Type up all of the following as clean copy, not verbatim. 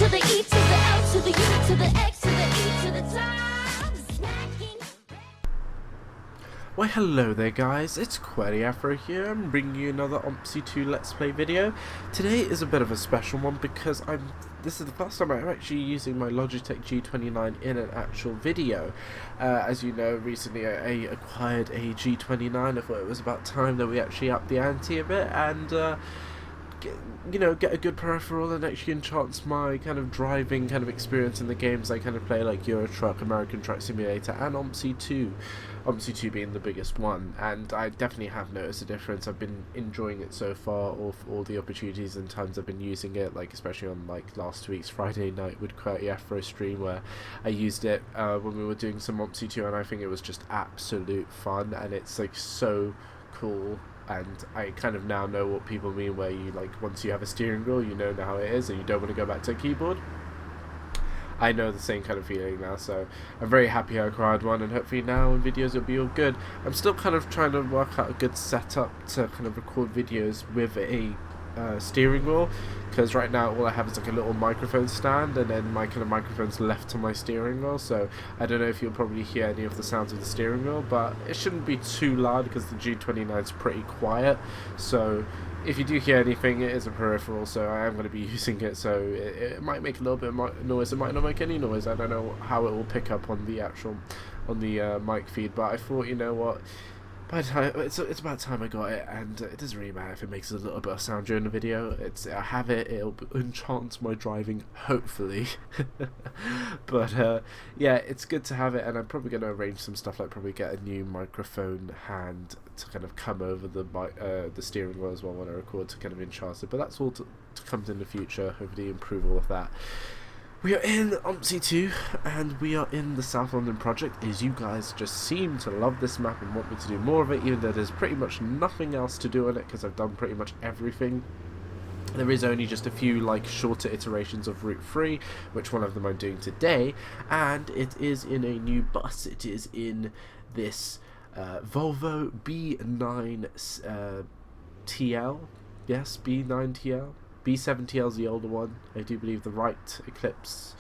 to the E to the L to the U to the X to the E to the top. Well, hello there guys, it's Qwerty Afro here. I'm bringing you another OMSI 2 Let's Play video. Today is a bit of a special one because this is the first time I'm actually using my Logitech G29 in an actual video. As you know, recently I acquired a G29. I thought it was about time that we actually upped the ante a bit and get a good peripheral and actually enhance my kind of driving kind of experience in the games I kind of play, like Euro Truck, American Truck Simulator, and OMSI 2. OMSI 2 being the biggest one, and I definitely have noticed a difference. I've been enjoying it so far, all the opportunities and times I've been using it, like especially on like last week's Friday night with Qwerty Afro stream, where I used it when we were doing some OMSI 2, and I think it was just absolute fun, and it's like so cool. And I kind of now know what people mean where you, like, once you have a steering wheel, you know how it is and you don't want to go back to a keyboard. I know the same kind of feeling now, so I'm very happy I acquired one, and hopefully now in videos it'll be all good. I'm still kind of trying to work out a good setup to kind of record videos with a steering wheel, because right now all I have is like a little microphone stand, and then my kind of microphone's left to my steering wheel, so I don't know if you'll probably hear any of the sounds of the steering wheel, but it shouldn't be too loud because the G29 is pretty quiet. So if you do hear anything, it is a peripheral, so I am going to be using it, so it might make a little bit of noise, it might not make any noise. I don't know how it will pick up on the mic feed, but I thought, you know what, by the time, it's about time I got it, and it doesn't really matter if it makes a little bit of sound during the video. I have it, it'll enhance my driving, hopefully. But yeah, it's good to have it, and I'm probably going to arrange some stuff, like probably get a new microphone hand to kind of come over the steering wheel as well when I record, to kind of enhance it. But that's all to come in the future, hopefully improve all of that. We are in OMSI 2, and we are in the South London project, as you guys just seem to love this map and want me to do more of it, even though there's pretty much nothing else to do on it, because I've done pretty much everything. There is only just a few like shorter iterations of Route 3, which one of them I'm doing today, and it is in a new bus. It is in this Volvo B9TL, yes, B9TL. B7TL is the older one. I do believe the right Eclipse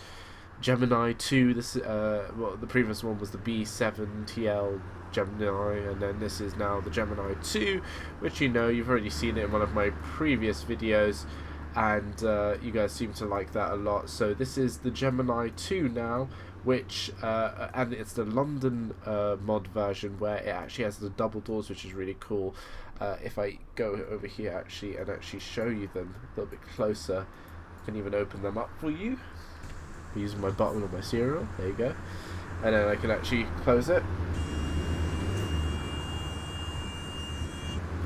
Gemini 2. This well, the previous one was the B7TL Gemini, and then this is now the Gemini 2, which you know, you've already seen it in one of my previous videos, and you guys seem to like that a lot. So this is the Gemini 2 now, which and it's the London mod version, where it actually has the double doors, which is really cool. If I go over here actually and actually show you them a little bit closer, I can even open them up for you using my button on my serial. There you go, and then I can actually close it.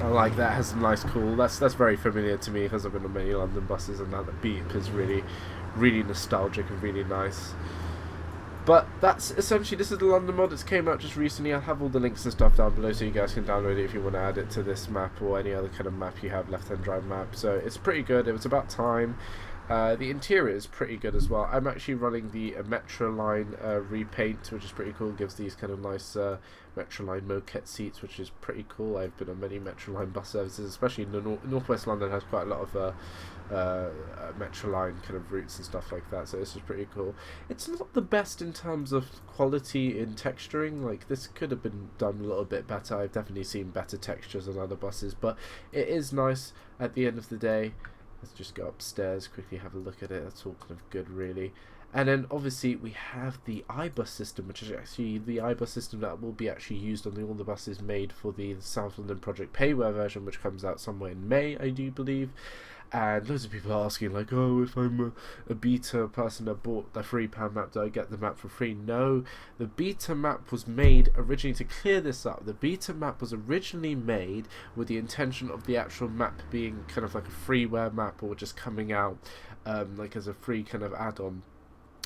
I like that. It has some nice cool. That's very familiar to me because I've been on many London buses, and that the beep is really nostalgic and really nice. But that's essentially, this is the London mod. It's came out just recently. I'll have all the links and stuff down below so you guys can download it if you want to add it to this map or any other kind of map you have, left-hand drive map. So it's pretty good. It was about time. The interior is pretty good as well. I'm actually running the Metro Line repaint, which is pretty cool. It gives these kind of nice Metro Line moquette seats, which is pretty cool. I've been on many Metro Line bus services, especially in the northwest London has quite a lot of Metro Line kind of routes and stuff like that, so this is pretty cool. It's not the best in terms of quality in texturing, like this could have been done a little bit better. I've definitely seen better textures on other buses, but it is nice at the end of the day. Let's just go upstairs, quickly have a look at it. That's all kind of good, really. And then obviously we have the iBus system, which is actually the iBus system that will be actually used on all the buses made for the South London Project Payware version, which comes out somewhere in May, I do believe. And loads of people are asking, like, oh, if I'm a beta person that bought the £3 map, do I get the map for free? No, the beta map was made originally, to clear this up, the beta map was originally made with the intention of the actual map being kind of like a freeware map, or just coming out like as a free kind of add-on.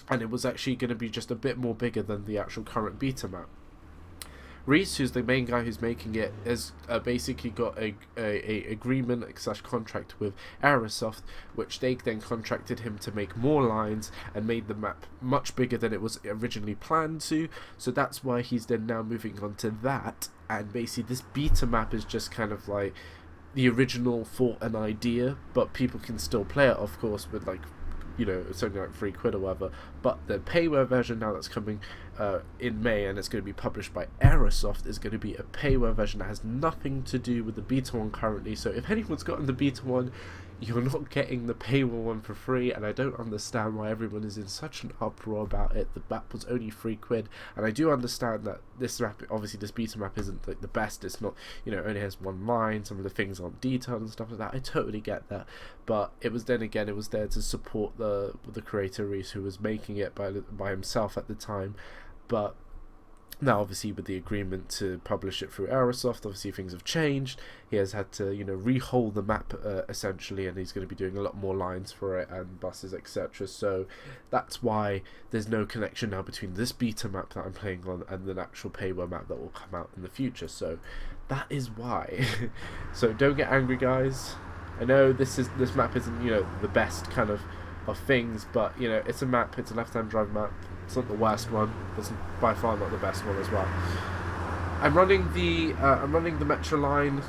And it was actually going to be just a bit more bigger than the actual current beta map. Rhys, who's the main guy who's making it, has basically got a agreement / contract with Aerosoft, which they then contracted him to make more lines and made the map much bigger than it was originally planned to. So that's why he's then now moving on to that, and basically this beta map is just kind of like the original thought and idea, but people can still play it, of course, with like you know, it's only like £3 or whatever. But the payware version now that's coming in May, and it's going to be published by Aerosoft, is going to be a payware version that has nothing to do with the beta one currently. So if anyone's gotten the beta one, you're not getting the payware one for free, and I don't understand why everyone is in such an uproar about it. The map was only £3, and I do understand that this map, obviously this beta map isn't like the best. It's not, you know, it only has one line, some of the things aren't detailed and stuff like that. I totally get that, but it was, then again, it was there to support the creator Rhys, who was making it by himself at the time. But now, obviously, with the agreement to publish it through Aerosoft, obviously things have changed. He has had to, you know, rehaul the map essentially, and he's going to be doing a lot more lines for it and buses, etc. So that's why there's no connection now between this beta map that I'm playing on and the actual payware map that will come out in the future. So that is why. So don't get angry, guys. I know this map isn't, you know, the best kind of things, but you know, it's a map. It's a left-hand drive map. It's not the worst one. It's by far not the best one as well. I'm running the Metro line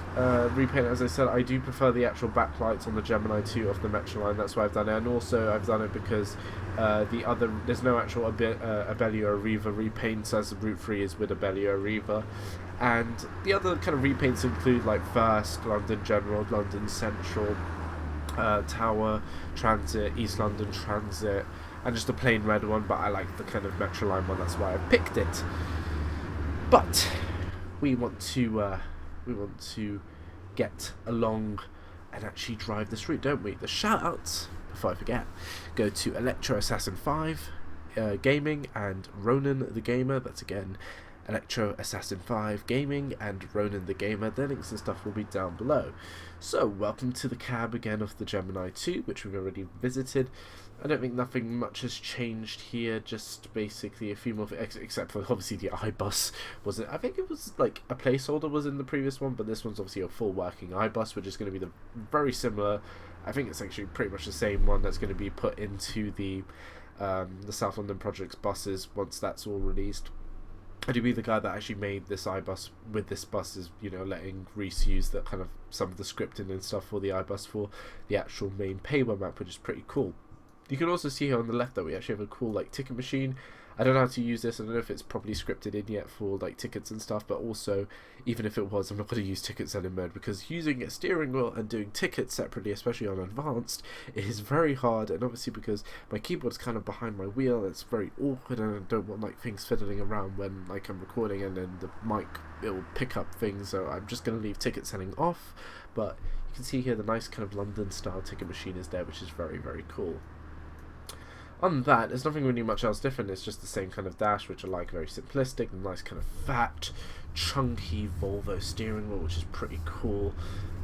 repaint. As I said, I do prefer the actual backlights on the Gemini 2 of the Metro line. That's why I've done it, and also I've done it because there's no actual Abellio Arriva repaints, as the Route 3 is with Abellio Arriva. And the other kind of repaints include like First, London General, London Central, Tower Transit, East London Transit, and just a plain red one, but I like the kind of Metro line one, that's why I picked it. But we want to get along and actually drive this route, don't we? The shout-outs, before I forget, go to Electroassassin5 Gaming and Ronan The Gamer. That's again Electroassassin5 Gaming and Ronan The Gamer. Their links and stuff will be down below. So welcome to the cab again of the Gemini 2, which we've already visited. I don't think nothing much has changed here, just basically a few more, except for obviously the iBus wasn't, I think it was like a placeholder was in the previous one, but this one's obviously a full working iBus, which is going to be the very similar, I think it's actually pretty much the same one that's going to be put into the South London Project's buses once that's all released. I do be the guy that actually made this iBus with this bus, is, you know, letting Rhys use that kind of some of the scripting and stuff for the iBus for the actual main payware map, which is pretty cool. You can also see here on the left that we actually have a cool like ticket machine. I don't know how to use this. I don't know if it's properly scripted in yet for like tickets and stuff, but also even if it was, I'm not going to use ticket selling mode, because using a steering wheel and doing tickets separately, especially on advanced, is very hard. And obviously because my keyboard's kind of behind my wheel, it's very awkward, and I don't want like things fiddling around when like I'm recording, and then the mic, it will pick up things. So I'm just going to leave ticket selling off. But you can see here the nice kind of London style ticket machine is there, which is very, very cool. On that, there's nothing really much else different. It's just the same kind of dash, which I like, very simplistic, nice kind of fat, chunky Volvo steering wheel, which is pretty cool.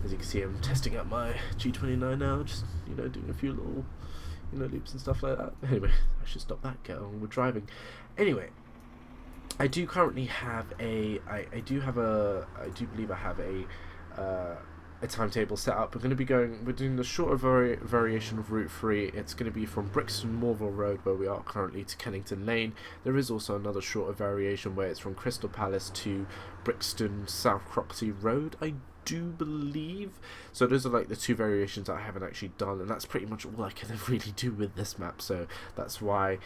As you can see, I'm testing out my G29 now, just, you know, doing a few little, you know, loops and stuff like that. Anyway, I should stop that, get on with driving. Anyway, I do currently have a, I do believe I have a timetable set up. We're doing the shorter variation of Route 3. It's going to be from Brixton Morville Road, where we are currently, to Kennington Lane. There is also another shorter variation where it's from Crystal Palace to Brixton South Croxley Road, I do believe. So those are like the two variations that I haven't actually done, and that's pretty much all I can really do with this map. So that's why,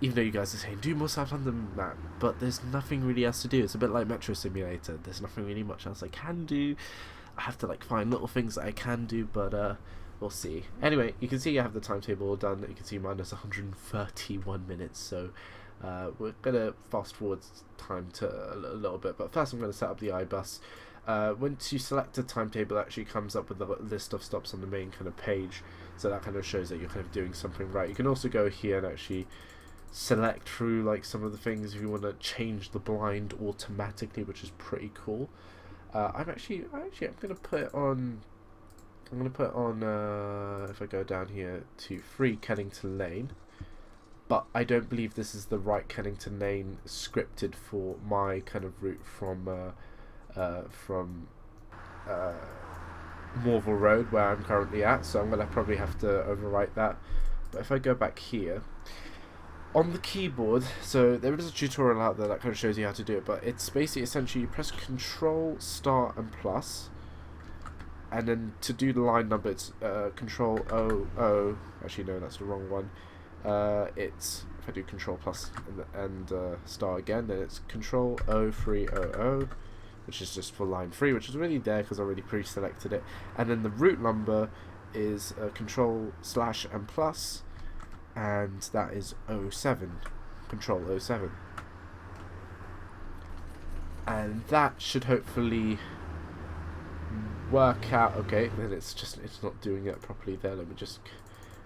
even though you guys are saying do more South London map, but there's nothing really else to do. It's a bit like Metro Simulator. There's nothing really much else I can do. I have to like find little things that I can do, but we'll see. Anyway, you can see I have the timetable all done. You can see minus 131 minutes, so we're gonna fast forward time to a little bit, but first I'm going to set up the iBus. Once you select a timetable, it actually comes up with a list of stops on the main kind of page, so that kind of shows that you're kind of doing something right. You can also go here and actually select through like some of the things if you want to change the blind automatically, which is pretty cool. I'm gonna put it on. If I go down here to free Kennington Lane, but I don't believe this is the right Kennington Lane scripted for my kind of route from Morville Road, where I'm currently at. So I'm gonna probably have to overwrite that. But if I go back here, on the keyboard, so there is a tutorial out there that kind of shows you how to do it, but it's basically essentially you press Control, Start and Plus, and then to do the line number, it's Control O. Actually, no, that's the wrong one. It's if I do Control plus and star again, then it's Control 0300, which is just for line 3, which is already there because I already pre-selected it. And then the route number is Control / and plus, and that is 07. Control 07. And that should hopefully work out. Okay, then it's not doing it properly there. Let me just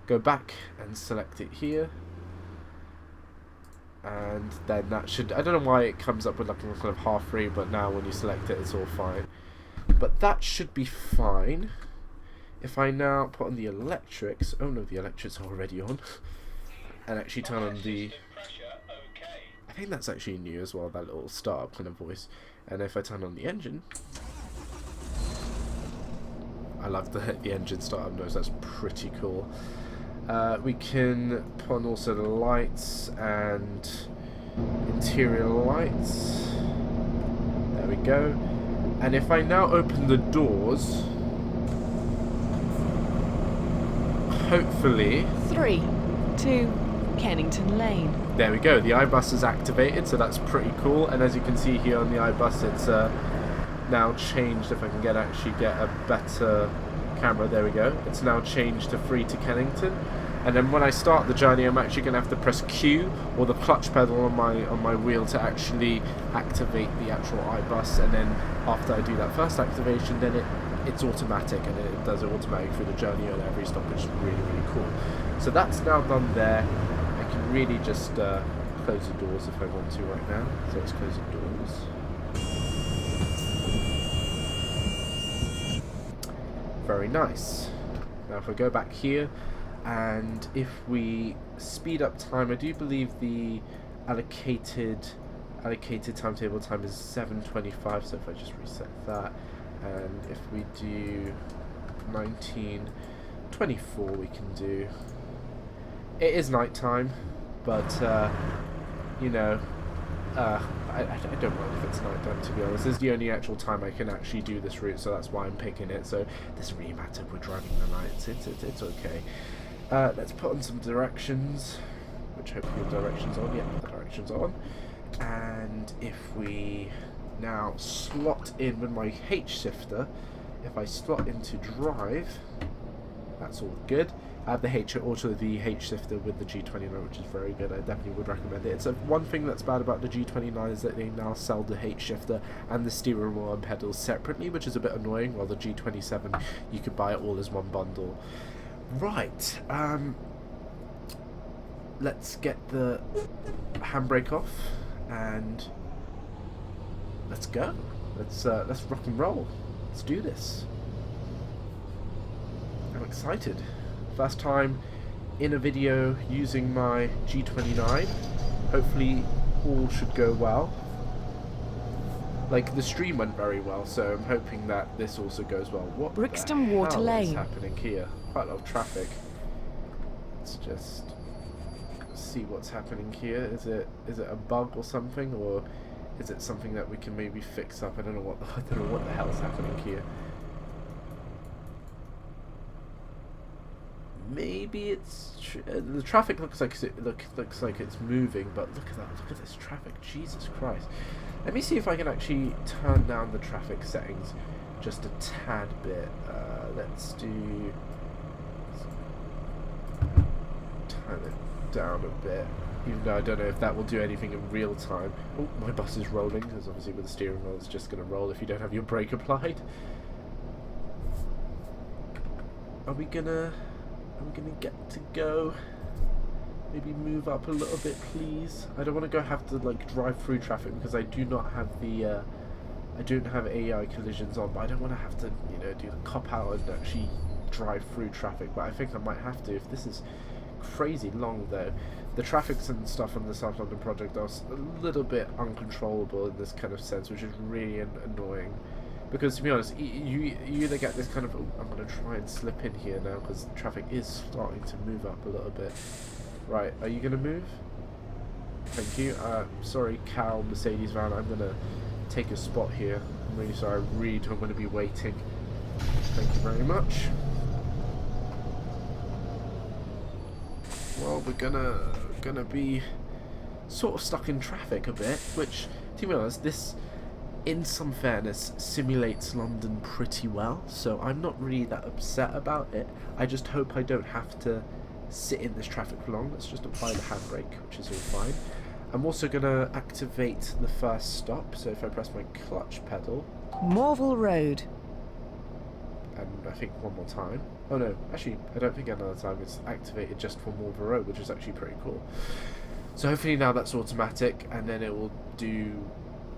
go back and select it here, and then that should, I don't know why it comes up with like a kind of half free, but now when you select it, it's all fine. But that should be fine. If I now put on the electrics, oh no, the electrics are already on, and actually turn on the, I think that's actually new as well, that little startup kind of voice. And if I turn on the engine, I love the engine startup noise, that's pretty cool. We can put on also the lights and interior lights. There we go. And if I now open the doors, hopefully 3 to Kennington Lane. There we go, the iBus is activated, so that's pretty cool. And as you can see here on the iBus, it's now changed. If I can get a better camera, there we go, it's now changed to 3 to Kennington. And then when I start the journey, I'm actually going to have to press Q or the clutch pedal on my wheel to actually activate the actual iBus. And then after I do that first activation, then it's automatic, and it does it automatically through the journey on every stop, which is really, really cool. So that's now done there. I can really just close the doors if I want to right now. So let's close the doors. Very nice. Now if I go back here, and if we speed up time, I do believe the allocated timetable time is 7:25. So if I just reset that, and if we do 19:24, we can do. It is night time, but you know, I don't mind if it's night time, to be honest. This is the only actual time I can actually do this route, so that's why I'm picking it. So it doesn't really matter if we're driving the night. It's okay. Let's put on some directions, which hopefully the directions on. Yeah, the directions on. And if we now slot in with my H shifter, if I slot into drive, that's all good. I have the H shifter with the G29, which is very good. I definitely would recommend it. It's one thing that's bad about the G29 is that they now sell the H shifter and the steering wheel and pedals separately, which is a bit annoying. While the G27, you could buy it all as one bundle. Right. Let's get the handbrake off and let's go. Let's rock and roll. Let's do this. I'm excited. First time in a video using my G29. Hopefully all should go well. Like, the stream went very well, so I'm hoping that this also goes well. What Brixton the Water hell Lane is happening here? Quite a lot of traffic. Let's just see what's happening here. Is it a bug or something, or is it something that we can maybe fix up? I don't know what the hell's happening here. Maybe it's the traffic looks like looks like it's moving, but look at that! Look at this traffic! Jesus Christ! Let me see if I can actually turn down the traffic settings just a tad bit. Let's do turn it down a bit, even though I don't know if that will do anything in real time. Oh, my bus is rolling, because obviously with the steering wheel, it's just going to roll if you don't have your brake applied. Are we gonna get to go? Maybe move up a little bit, please. I don't want to have to like drive through traffic because I do not have the I don't have AI collisions on, but I don't want to have to, you know, do the cop out and actually drive through traffic. But I think I might have to if this is crazy long though. The traffics and stuff on the South London project are a little bit uncontrollable in this kind of sense, which is really annoying. Because to be honest, you either get this kind of, oh, I'm going to try and slip in here now because traffic is starting to move up a little bit. Right, are you going to move? Thank you. Sorry, Cal, Mercedes van, I'm going to take a spot here. I'm really sorry, I really don't want to be waiting. Thank you very much. Well, we're gonna be sort of stuck in traffic a bit, which, to be honest, this, in some fairness, simulates London pretty well, so I'm not really that upset about it. I just hope I don't have to sit in this traffic for long. Let's just apply the handbrake, which is all fine. I'm also going to activate the first stop, so if I press my clutch pedal... Morville Road. And I think one more time. Oh no, actually, I don't think another time. It's activated just for Morville Road, which is actually pretty cool. So hopefully now that's automatic, and then it will do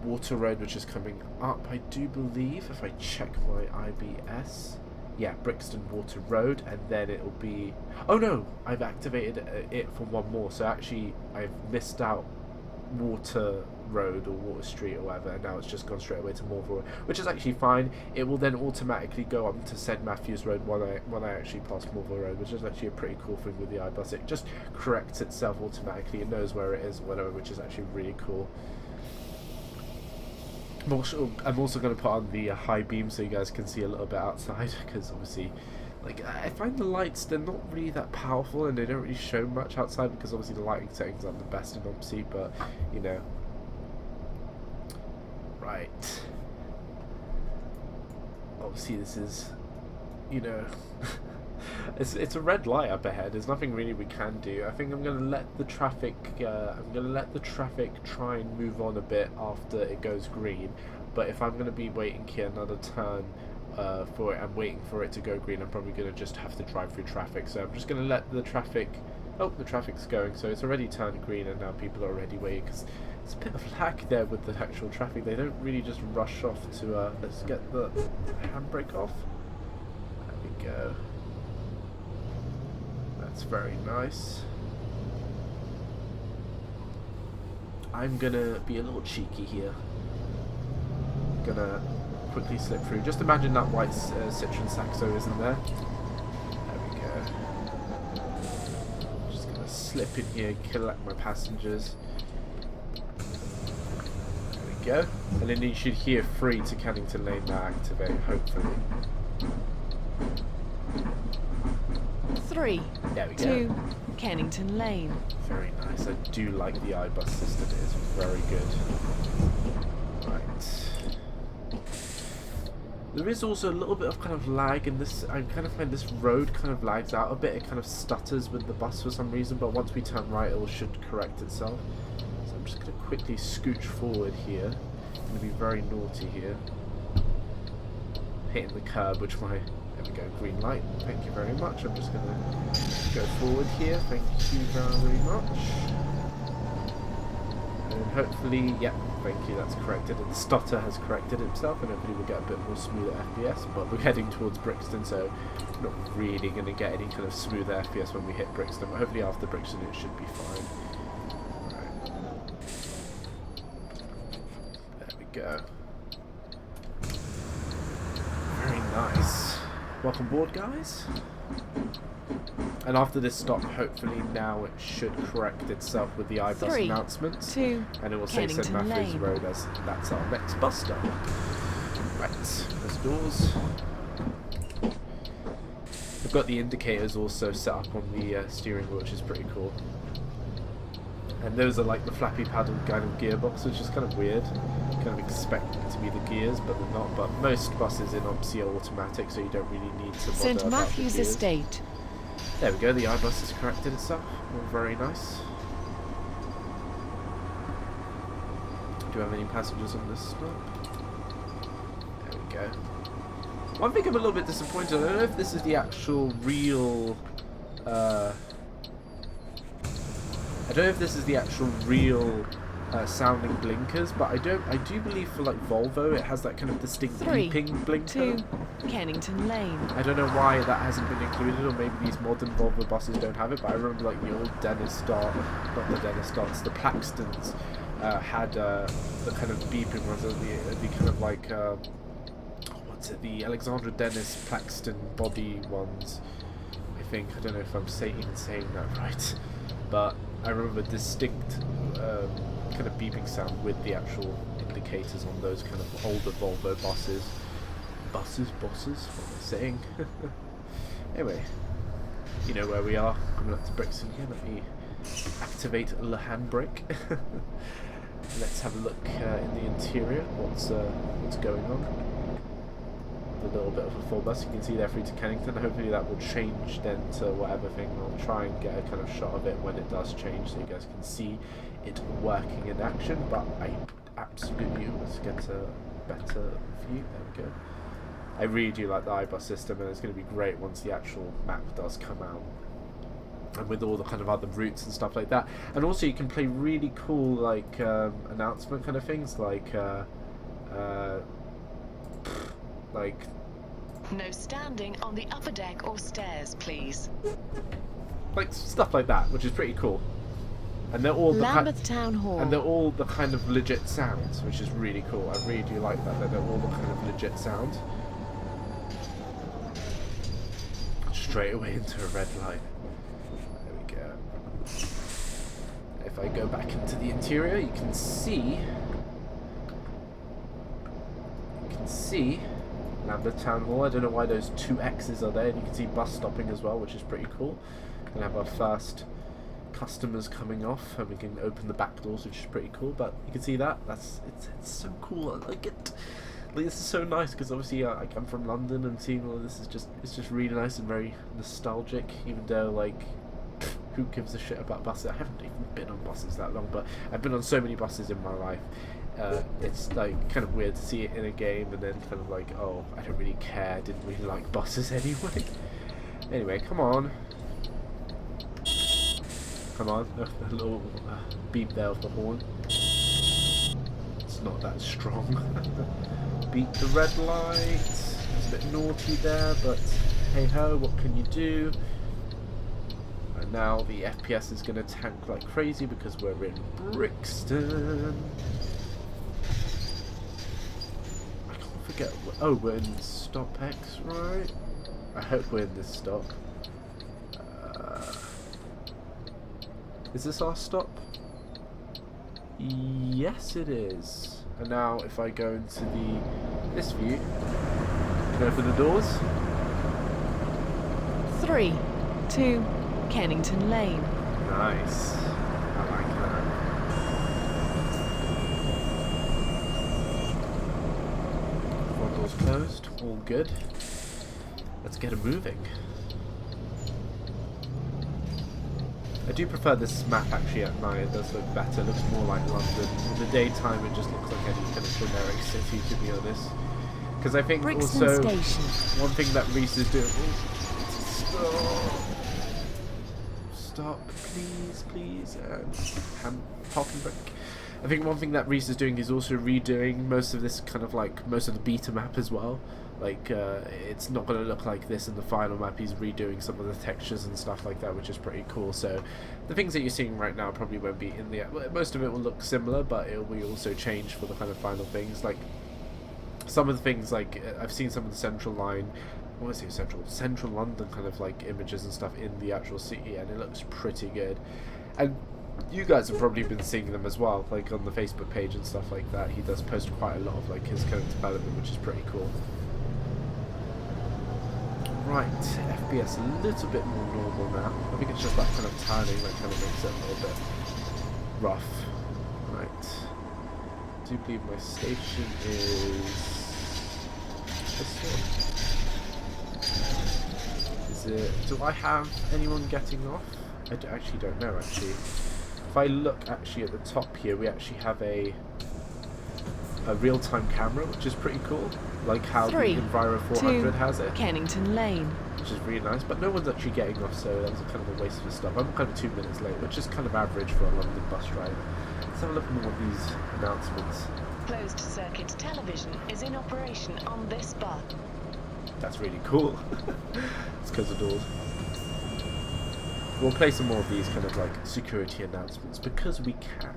Water Road, which is coming up. I do believe, if I check my iBus, yeah, Brixton Water Road, and then it will be... Oh no, I've activated it for one more, so actually I've missed out Water Road or Water Street or whatever, and now it's just gone straight away to Morville Road, which is actually fine. It will then automatically go up to St Matthews Road when I actually pass Morville Road, which is actually a pretty cool thing with the iBus. It just corrects itself automatically. It knows where it is or whatever, which is actually really cool. I'm also going to put on the high beam so you guys can see a little bit outside, because obviously, like, I find the lights, they're not really that powerful and they don't really show much outside, because obviously the lighting settings aren't the best in OMSI, but you know. Right. Obviously this is, you know, it's a red light up ahead. There's nothing really we can do. I think I'm going to let the traffic try and move on a bit after it goes green. But if I'm going to be waiting here another turn for it and waiting for it to go green, I'm probably going to just have to drive through traffic. So I'm just going to let the traffic... Oh, the traffic's going, so it's already turned green and now people are already waiting, because there's a bit of lag there with the actual traffic. They don't really just rush off to... let's get the handbrake off. There we go. That's very nice. I'm gonna be a little cheeky here. Gonna quickly slip through. Just imagine that white Citroen Saxo isn't there. There we go. Just gonna slip in here, collect my passengers. There we go. And then you should hear 3 to Cannington Lane now activate, hopefully. 3 There we go. to Kennington Lane. Very nice. I do like the iBus system. It is very good. Right. There is also a little bit of kind of lag in this. I kind of find this road kind of lags out a bit. It kind of stutters with the bus for some reason, but once we turn right, it should correct itself. So I'm just going to quickly scooch forward here. I'm going to be very naughty here. Hitting the curb, which my... There we go, green light. Thank you very much. I'm just going to go forward here. Thank you very much. And hopefully, yeah, thank you, that's corrected. And the stutter has corrected itself, and hopefully we'll get a bit more smoother FPS. But we're heading towards Brixton, so not really going to get any kind of smoother FPS when we hit Brixton. But hopefully after Brixton it should be fine. Right. There we go. Very nice. Welcome aboard, guys. And after this stop, hopefully now it should correct itself with the iBus announcements. 2 and it will say St Matthews Lane. Road as that's our next bus stop. Right, there's doors. I've got the indicators also set up on the steering wheel, which is pretty cool. And those are like the flappy paddle kind of gearbox, which is kind of weird. You kind of expect them to be the gears, but they're not. But most buses in OMSI are automatic, so you don't really need to bother St about the Matthew's gears. Estate. There we go, the iBus has corrected itself. All very nice. Do you have any passengers on this stop? There we go. One thing I'm a little bit disappointed, I don't know if this is the actual real... sounding blinkers, but I do believe for like Volvo it has that kind of distinct 3 beeping blinker. to Kennington Lane. I don't know why that hasn't been included, or maybe these modern Volvo buses don't have it, but I remember like the old the Plaxtons had the kind of beeping ones, the kind of like the Alexandra Dennis Plaxton body ones, I think. I don't know if I'm even saying that right, but I remember distinct kind of beeping sound with the actual indicators on those kind of older Volvo buses. Buses, bosses, what am I saying? Anyway, you know where we are. Coming up to Brixton here. Let me activate the handbrake. Let's have a look in the interior. What's going on? A little bit of a full bus. You can see there through to Kennington. Hopefully that will change then to whatever thing. I'll try and get a kind of shot of it when it does change, so you guys can see it working in action. But I absolutely let's get a better view. There we go. I really do like the iBus system, and it's going to be great once the actual map does come out, and with all the kind of other routes and stuff like that. And also you can play really cool like announcement kind of things like No standing on the upper deck or stairs, please. like stuff like that, which is pretty cool. And they're all Lambeth Town Hall. and they're all the kind of legit sounds, which is really cool. I really do like that. They're all the kind of legit sounds. Straight away into a red light. There we go. If I go back into the interior, you can see Lambeth Town Hall. I don't know why those two X's are there, and you can see bus stopping as well, which is pretty cool. We're gonna have our first customers coming off, and we can open the back doors, which is pretty cool. But you can see that it's so cool. I like it. Like, this is so nice because obviously I come from London, and seeing all of this is just really nice and very nostalgic. Even though like who gives a shit about buses? I haven't even been on buses that long, but I've been on so many buses in my life. It's like kind of weird to see it in a game and then kind of like, oh, I don't really care. I didn't really like buses anyway. Anyway, come on. Come on, a little beep there of the horn. It's not that strong. Beat the red light. It's a bit naughty there, but hey ho, what can you do? And now the FPS is going to tank like crazy because we're in Brixton. I can't forget. Oh, we're in stop X, right? I hope we're in this stop. Is this our stop? Yes, it is. And now, if I go into this view, can I open the doors? 3, 2, Kennington Lane. Nice. I like that. Front doors closed. All good. Let's get it moving. I do prefer this map actually at night. It does look better. It looks more like London. In the daytime, it just looks like any kind of generic city, to be honest. Because I think Brixton also Station. one thing that Rhys is doing. Stop, please, and parking brake. I think one thing that Rhys is doing is also redoing most of this kind of like most of the beta map as well. Like it's not going to look like this in the final map. He's redoing some of the textures and stuff like that, which is pretty cool. So the things that you're seeing right now probably won't be in the. Most of it will look similar, but it will also change for the kind of final things. Like some of the things, like I've seen some of the central line. I want to say central London kind of like images and stuff in the actual city, and it looks pretty good. And you guys have probably been seeing them as well, like on the Facebook page and stuff like that. He does post quite a lot of like his kind of development, which is pretty cool. Right, FPS a little bit more normal now. I think it's just that kind of turning that kind of makes it a little bit rough. Right, I do believe my station is this one. Is it? Do I have anyone getting off? I actually don't know. Actually, if I look actually at the top here, we actually have a real-time camera, which is pretty cool. Like how 3, the Enviro 400 has it, Kennington Lane. which is really nice. But no one's actually getting off, so that was kind of a waste of a stop. I'm kind of 2 minutes late, which is kind of average for a London bus ride. Let's have a look at more of these announcements. Closed circuit television is in operation on this bus. That's really cool. Let's close the doors. We'll play some more of these kind of like security announcements because we can.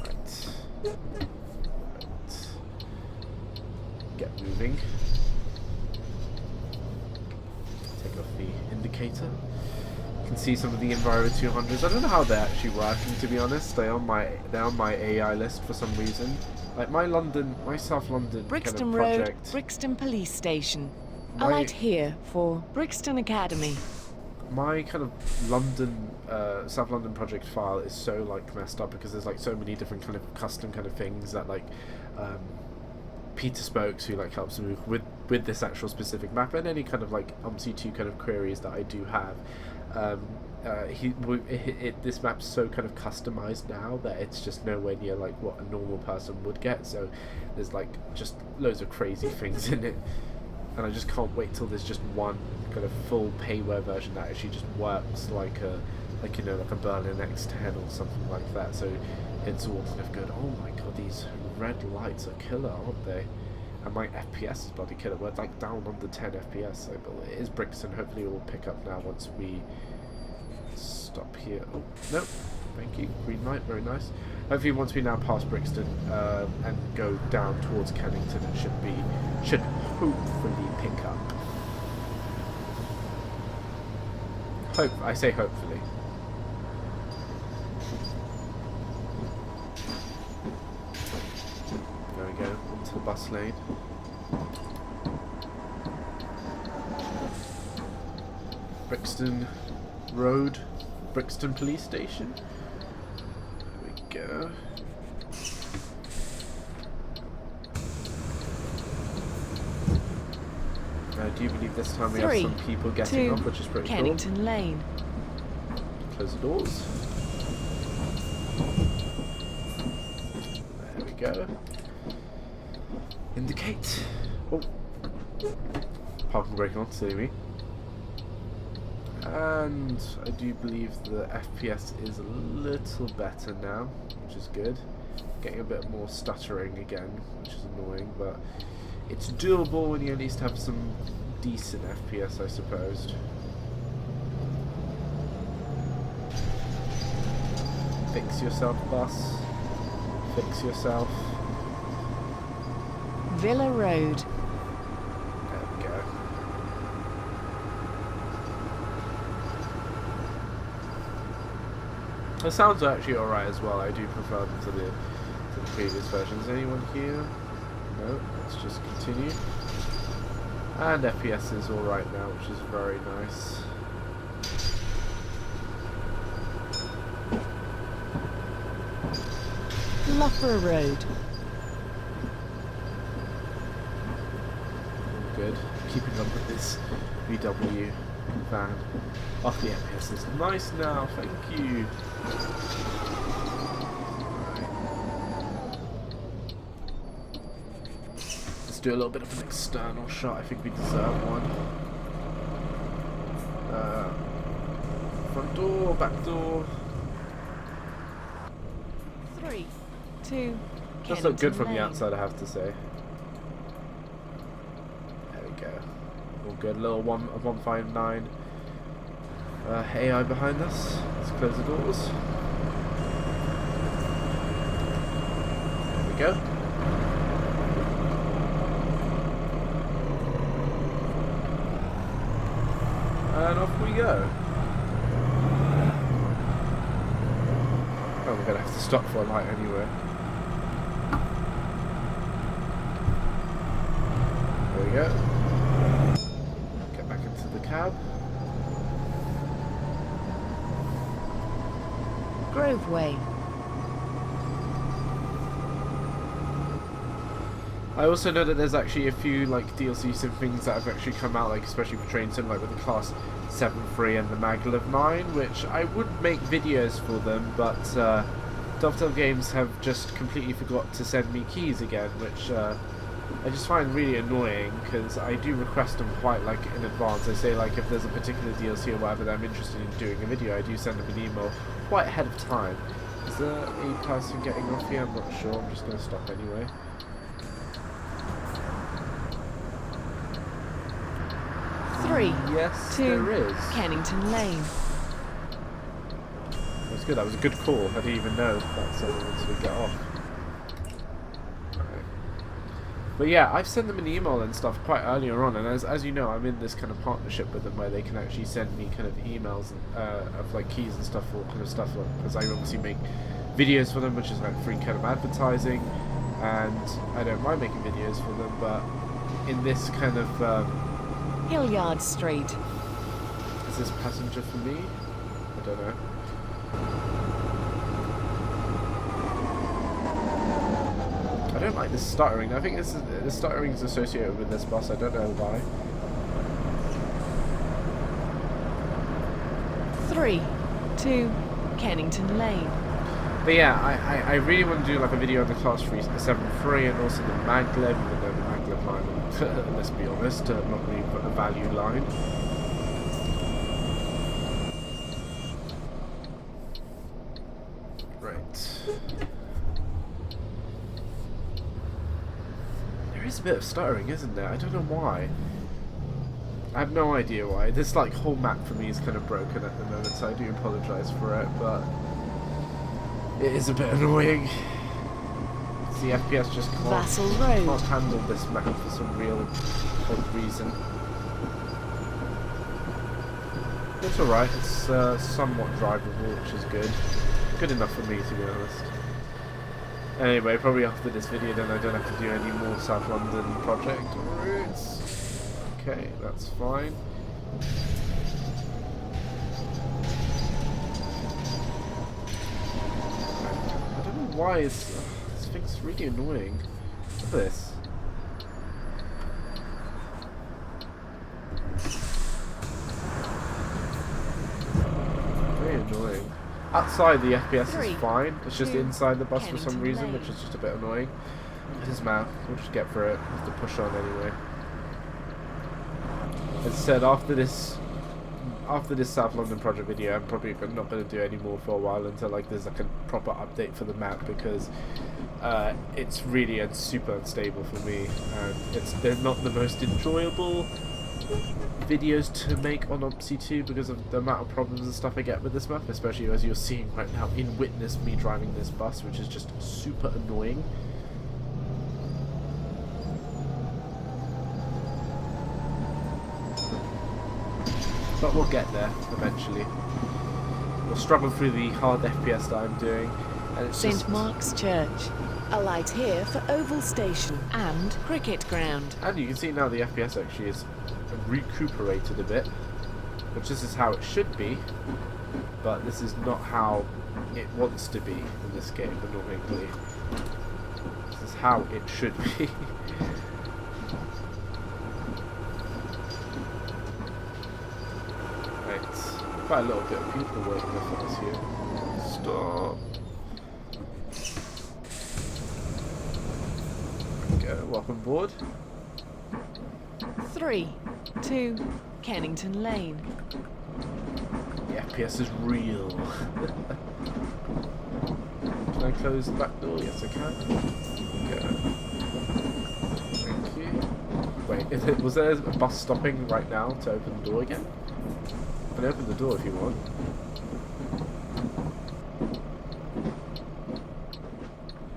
Right. Get moving. Take off the indicator. can see some of the Enviro 200s. I don't know how they're actually working, to be honest. They're on my AI list for some reason. Like my South London Brixton kind of Road, project. Brixton Police Station. My- Alight here for Brixton Academy. My kind of London, South London project file is so like messed up because there's like so many different kind of custom kind of things that like Peter Spokes, who like helps me with this actual specific map, and any kind of like OMSI2 kind of queries that I do have. This map's so kind of customized now that it's just nowhere near like what a normal person would get. So there's like just loads of crazy things in it, and I just can't wait till there's just one kind of full payware version that actually just works like a like a Berlin X10 or something like that. So it's all kind of good. Oh my god, these red lights are killer, aren't they? And my FPS is bloody killer. We're like down under 10 FPS. So it is Brixton. Hopefully it will pick up now once we stop here. Oh no, thank you. Green light, very nice. Hopefully once we now pass Brixton and go down towards Kennington, it should hopefully pick up. I say hopefully. There we go, into the bus lane. Brixton Road, Brixton Police Station. There we go. I do believe this time we have some people getting off, which is pretty Kennington Lane. Close the doors. There we go. Indicate. Oh. Parking brake on, silly me. And I do believe the FPS is a little better now, which is good. Getting a bit more stuttering again, which is annoying, but it's doable when you at least have some decent FPS, I suppose. Fix yourself, bus. Fix yourself. Villa Road. There we go. The sounds are actually alright as well. I do prefer them to the previous versions. Anyone here? No, let's just continue. And FPS is alright now, which is very nice. Loughborough Road. All good. Keeping up with this VW van. Oh, the FPS is nice now, thank you. Let's do a little bit of an external shot. I think we deserve one. Front door, back door. 3, 2. Does look good Kennington from the Lane. outside, I have to say. There we go. All good. Little 159. AI behind us. Let's close the doors. There we go. And off we go. Oh, we're gonna have to stop for a light anyway. There we go. Get back into the cab. Grove Way. I also know that there's actually a few like DLCs and things that have actually come out, like especially for Train Sim, like with the Class 7.3 and the Maglev 9, which I would make videos for them, but Dovetail Games have just completely forgot to send me keys again, which I just find really annoying because I do request them quite like in advance. I say like if there's a particular DLC or whatever that I'm interested in doing a video, I do send them an email quite ahead of time. Is there a person getting off here? I'm not sure. I'm just going to stop anyway. Yes, 2. there is. Kennington Lane. That's good. That was a good call. I didn't even know that someone wanted to get off. Right. But yeah, I've sent them an email and stuff quite earlier on, and as you know, I'm in this kind of partnership with them where they can actually send me kind of emails of like keys and stuff for kind of stuff, because I obviously make videos for them, which is like free kind of advertising, and I don't mind making videos for them, but in this kind of Hilliard Street. is this passenger for me? I don't know. I don't like this stuttering. I think the stuttering is associated with this bus. I don't know why. 3 to Kennington Lane. But yeah, I really want to do like a video on the Class 373 and also the maglev, even though the maglev line, let's be honest, not really put a value line. Right. There is a bit of stuttering, isn't there? I don't know why. I have no idea why. This like whole map for me is kind of broken at the moment, so I do apologise for it, but it is a bit annoying. The FPS just can't handle this map for some real odd reason. It's alright, it's somewhat drivable, which is good. Good enough for me, to be honest. Anyway, probably after this video then I don't have to do any more South London project routes. Okay, that's fine. I don't know why this thing's really annoying. Look at this. Very annoying. Outside the FPS is fine, it's just inside the bus for some reason, which is just a bit annoying. It is mad, we'll just get through it, we'll have to push on anyway. As I said, after this South London project video, I'm probably not going to do any more for a while until like there's like a proper update for the map, because it's really super unstable for me, and they're not the most enjoyable videos to make on OMSI 2 because of the amount of problems and stuff I get with this map, especially as you're seeing right now in Witness me driving this bus, which is just super annoying. But we'll get there eventually. We'll struggle through the hard FPS that I'm doing, and it's St Mark's Church. Alight here for Oval Station and Cricket Ground. And you can see now the FPS actually is recuperated a bit, which this is how it should be, but this is not how it wants to be in this game, annoyingly. This is how it should be. Right, quite a little bit of people working for us here. Stop. There we go, welcome aboard. 3 to Kennington Lane. The FPS is real. Can I close the back door? Yes, I can. Okay. Thank you. Wait, was there a bus stopping right now to open the door again? I can open the door if you want.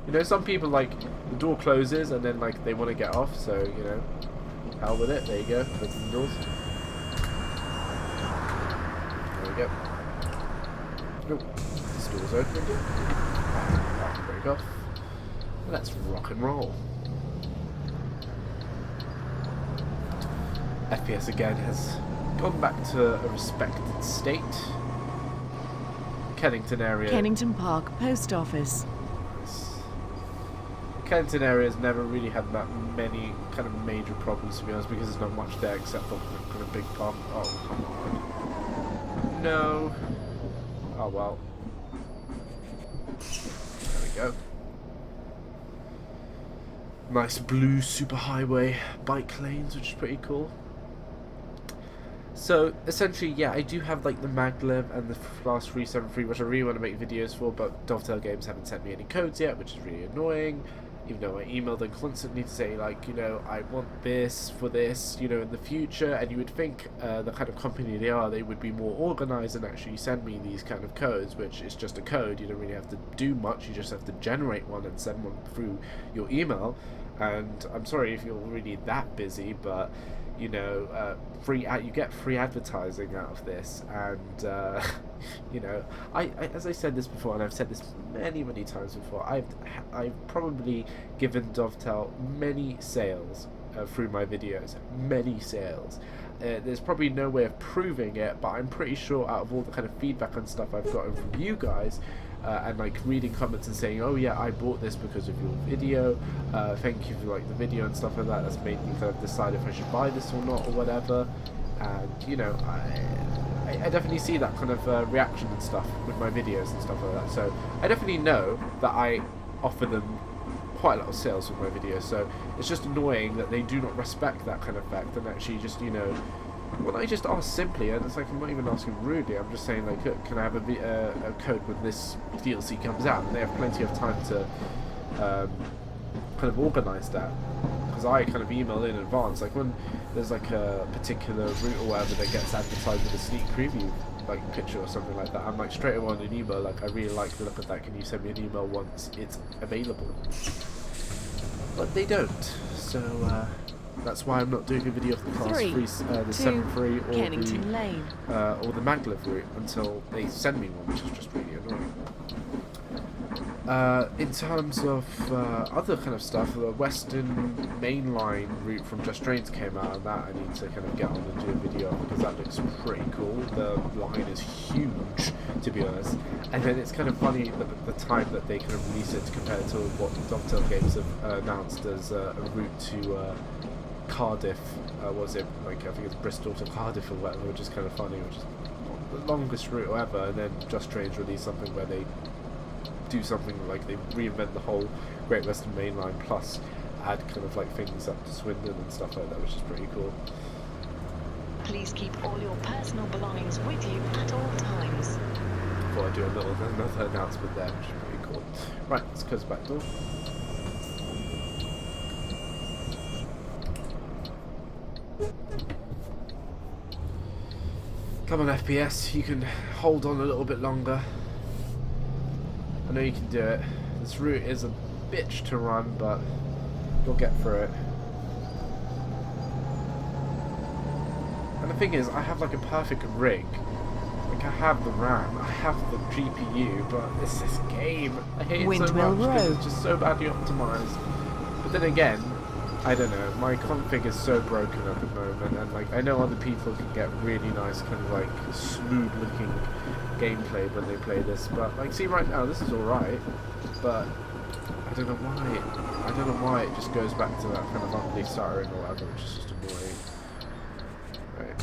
You know, some people like the door closes and then like they want to get off, so you know. Hell with it, there you go, open the doors. There we go. Oh, this door's open. I can break off. Let's rock and roll. FPS again has gone back to a respected state. Kennington area. Kennington Park Post Office. Kennington area has never really had that many kind of major problems, to be honest, because there's not much there except for kind of big park. Oh, come on. No. Oh, well. There we go. Nice blue superhighway bike lanes, which is pretty cool. So, essentially, yeah, I do have, like, the maglev and the Class 373, which I really want to make videos for, but Dovetail Games haven't sent me any codes yet, which is really annoying. Even though I email them constantly to say, like, you know, I want this for this, you know, in the future, and you would think the kind of company they are, they would be more organised and actually send me these kind of codes, which is just a code. You don't really have to do much, you just have to generate one and send one through your email, and I'm sorry if you're really that busy, but you know, you get free advertising out of this, and you know, I as I said this before, and I've said this many times before, I've probably given Dovetail many sales through my videos, many sales. There's probably no way of proving it, but I'm pretty sure out of all the kind of feedback and stuff I've gotten from you guys, and like reading comments and saying, oh yeah, I bought this because of your video, thank you for like the video and stuff like that, that's made me kind of decide if I should buy this or not or whatever. And you know, I definitely see that kind of reaction and stuff with my videos and stuff like that, so I definitely know that I offer them quite a lot of sales with my videos, so it's just annoying that they do not respect that kind of fact and actually just, you know, when I just ask simply, and it's like I'm not even asking rudely, I'm just saying like, look, can I have a code when this DLC comes out, and they have plenty of time to kind of organise that, because I kind of email in advance, like when there's like a particular route or whatever that gets advertised with a sneak preview like picture or something like that, I'm like straight away on an email, like I really like the look of that, can you send me an email once it's available? But they don't, so that's why I'm not doing a video of the Class 3, the 7.3 or the maglev route until they send me one, which is just really annoying. In terms of other kind of stuff, the Western mainline route from Just Trains came out, and that I need to kind of get on and do a video of, because that looks pretty cool. The line is huge, to be honest, and then it's kind of funny the time that they kind of release it compared to what Dovetail Games have announced as a route to Cardiff. Was it like, I think it's Bristol to Cardiff or whatever, which is kind of funny, which is the longest route ever. And then Just Trains released something where they do something like they reinvent the whole Great Western Main Line, plus add kind of like things up to Swindon and stuff like that, which is pretty cool. Please keep all your personal belongings with you at all times. Thought I'd do another announcement there, which is pretty cool. Right, let's close the back door. Come on FPS, you can hold on a little bit longer. I know you can do it. This route is a bitch to run, but you'll get through it. And the thing is, I have like a perfect rig. Like I have the RAM, I have the GPU, but it's this game. I hate it so much because it's just so badly optimized. But then again, I don't know, my config is so broken at the moment, and like I know other people can get really nice kind of like smooth looking gameplay when they play this, but like see right now this is alright, but I don't know why it just goes back to that kind of ugly stuttering or whatever, which is just annoying. Right.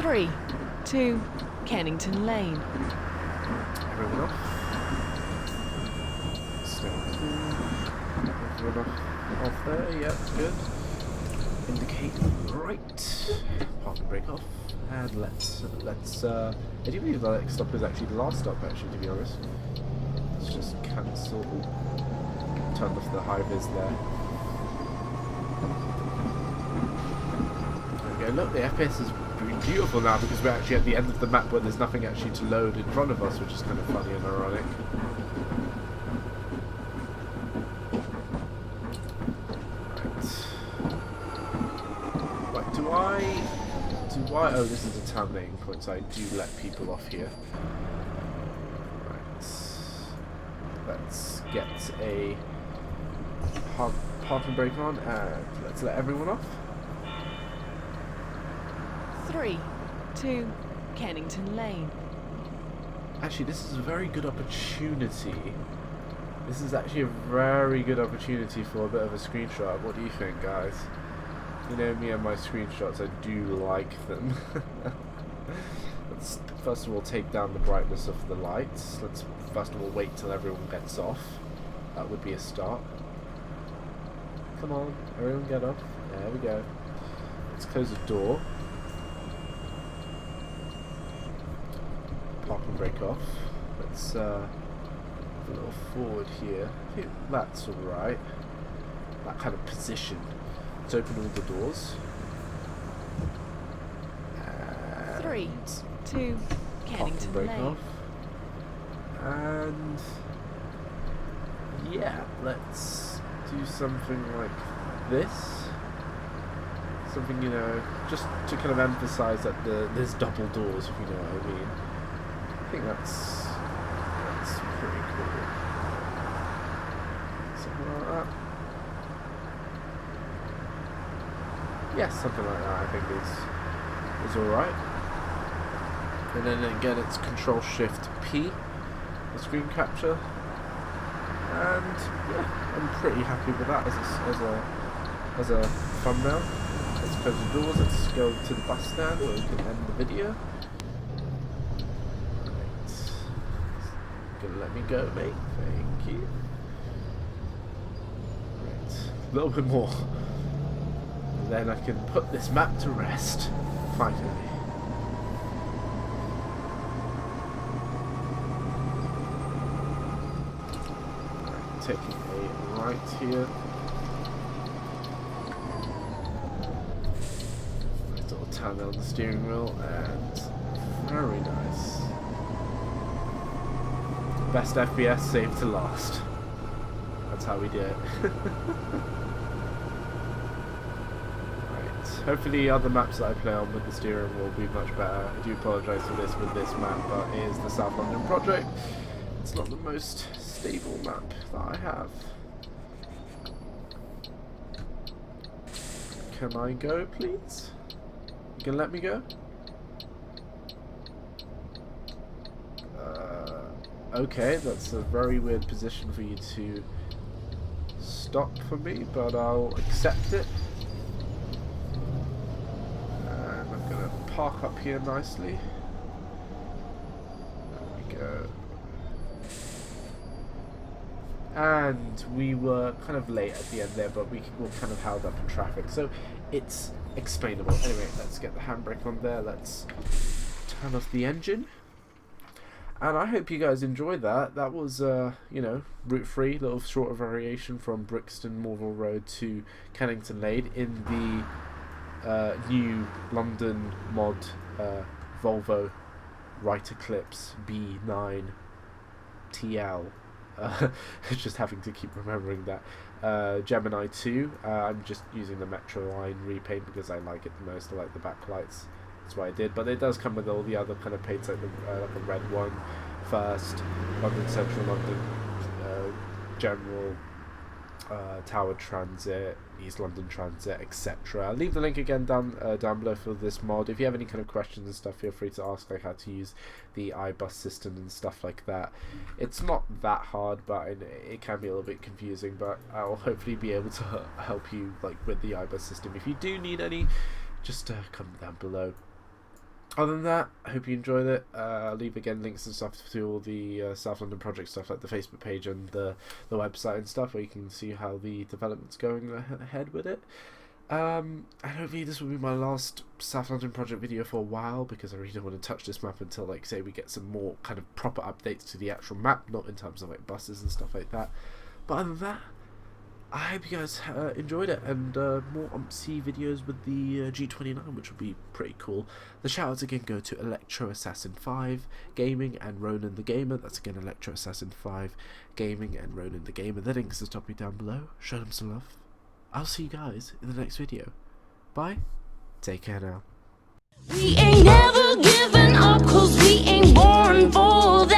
3, 2, Kennington Lane. Everyone off. Everyone off there, yep, good. Indicate right. Park and brake off. And let's I do believe the next stop is actually the last stop actually, to be honest. Let's just cancel. Turn off the high vis there. There we go, look, the FPS is beautiful now because we're actually at the end of the map where there's nothing actually to load in front of us, which is kind of funny and ironic. Oh, this is a terminating point, so I do let people off here. Right. Let's get a park and brake on, and let's let everyone off. 3, 2, Kennington Lane. Actually, this is a very good opportunity. This is actually a very good opportunity for a bit of a screenshot. What do you think, guys? You know me and my screenshots, I do like them. Let's first of all take down the brightness of the lights. Let's first of all wait till everyone gets off. That would be a start. Come on, everyone get off. There we go. Let's close the door. Park and brake off. Let's a little forward here. I think that's alright. That kind of position. Let's open all the doors. 3, 2, Kennington Lane. Off. And yeah, let's do something like this. Something, you know, just to kind of emphasize that there's double doors, if you know what I mean. I think that's pretty cool. Something like that. Yeah, something like that I think is alright. And then again it's Control-Shift-P, the screen capture. And yeah, I'm pretty happy with that as a thumbnail. Let's close the doors, let's go to the bus stand where we can end the video. Right. Gonna let me go, mate. Thank you. Right. A little bit more. And then I can put this map to rest. Finally. Right, taking a right here. Turn on the steering wheel, and very nice. Best FPS saved to last. That's how we do it. Right. Hopefully other maps that I play on with the steering will be much better. I do apologise for this with this map, but it is the South London project. It's not the most stable map that I have. Can I go, please? You can let me go? Okay, that's a very weird position for you to stop for me, but I'll accept it. And I'm gonna park up here nicely. There we go. And we were kind of late at the end there, but we were kind of held up in traffic, so it's explainable. Anyway, let's get the handbrake on there, let's turn off the engine, and I hope you guys enjoyed that. That was you know, route 3, little shorter variation from Brixton Morville Road to Kennington Lane in the new London Mod Volvo Eclipse B9TL. Just having to keep remembering that. Gemini 2. I'm just using the Metro line repaint because I like it the most. I like the backlights. That's why I did. But it does come with all the other kind of paints, like the red one, First, London Central, London General, Tower Transit, East London Transit, etc. I'll leave the link again down below for this mod. If you have any kind of questions and stuff, feel free to ask, like how to use the iBus system and stuff like that. It's not that hard, but it can be a little bit confusing, but I'll hopefully be able to help you like with the iBus system. If you do need any, just comment down below. Other than that, I hope you enjoyed it. I'll leave again links and stuff to all the South London project stuff, like the Facebook page and the website and stuff, where you can see how the development's going ahead with it. And hopefully this will be my last South London project video for a while, because I really don't want to touch this map until, like, say, we get some more kind of proper updates to the actual map, not in terms of like buses and stuff like that. But other than that, I hope you guys enjoyed it, and more OMSI videos with the G29, which would be pretty cool. The shoutouts again go to Electroassassin5 Gaming and Ronan The Gamer. That's again Electroassassin5 Gaming and Ronan The Gamer. The links are stopping down below. Show them some love. I'll see you guys in the next video. Bye. Take care now. We ain't never giving up, 'cause we ain't born for this.